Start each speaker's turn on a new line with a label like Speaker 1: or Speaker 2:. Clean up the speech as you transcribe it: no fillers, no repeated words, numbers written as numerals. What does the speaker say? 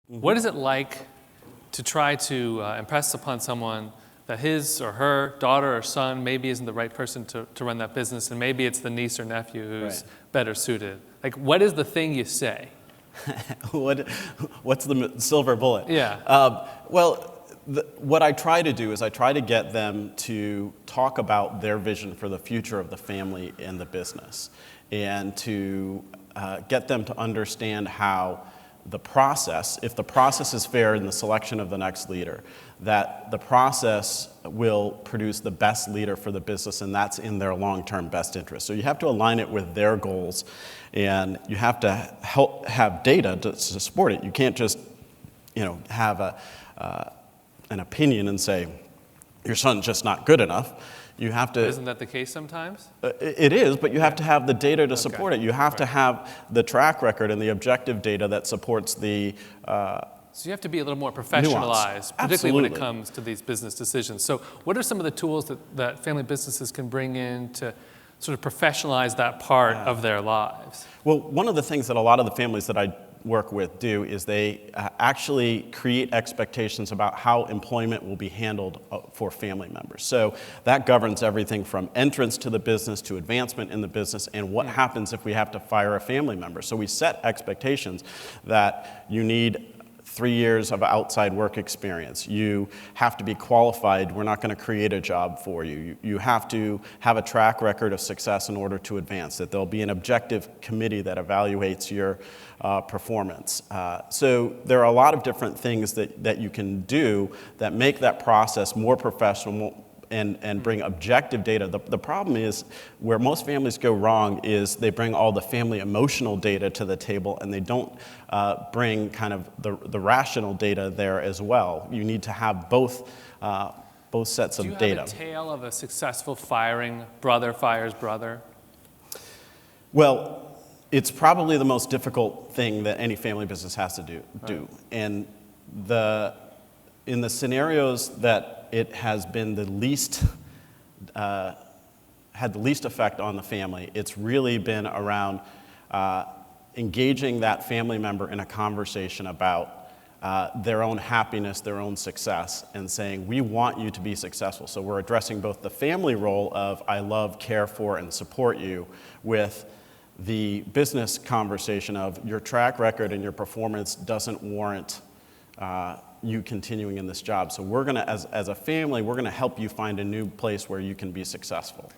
Speaker 1: What is it like to try to impress upon someone that his or her daughter or son maybe isn't the right person to run that business, and maybe it's the niece or nephew who's better suited? Like, what is the thing you say?
Speaker 2: What's the silver bullet?
Speaker 1: Yeah.
Speaker 2: What I try to do is I try to get them to talk about their vision for the future of the family and the business, and to get them to understand how the process, if the process is fair in the selection of the next leader, that the process will produce the best leader for the business, and that's in their long-term best interest. So you have to align it with their goals, and you have to have data to support it. You can't just, have an opinion and say, your son's just not good enough. You have to.
Speaker 1: Isn't that the case sometimes?
Speaker 2: It is, but you have to have the data to support it. You have to have the track record and the objective data that supports the
Speaker 1: So you have to be a little more professionalized, particularly when it comes to these business decisions. So what are some of the tools that family businesses can bring in to sort of professionalize that part of their lives?
Speaker 2: Well, one of the things that a lot of the families that I work with do is they actually create expectations about how employment will be handled for family members. So that governs everything from entrance to the business to advancement in the business, and what happens if we have to fire a family member. So we set expectations that you need 3 years of outside work experience. You have to be qualified. We're not going to create a job for you. You have to have a track record of success in order to advance, that there'll be an objective committee that evaluates your performance. So there are a lot of different things that you can do that make that process more professional and bring objective data. The problem is where most families go wrong is they bring all the family emotional data to the table, and they don't bring kind of the rational data there as well. You need to have both sets of data.
Speaker 1: Do you have a tale of a successful firing, brother fires brother?
Speaker 2: Well, it's probably the most difficult thing that any family business has to do. And in the scenarios that it has been the least, had the least effect on the family, it's really been around engaging that family member in a conversation about their own happiness, their own success, and saying, we want you to be successful. So we're addressing both the family role of I love, care for, and support you, with the business conversation of your track record and your performance doesn't warrant you continuing in this job. So we're going to, as a family, we're going to help you find a new place where you can be successful.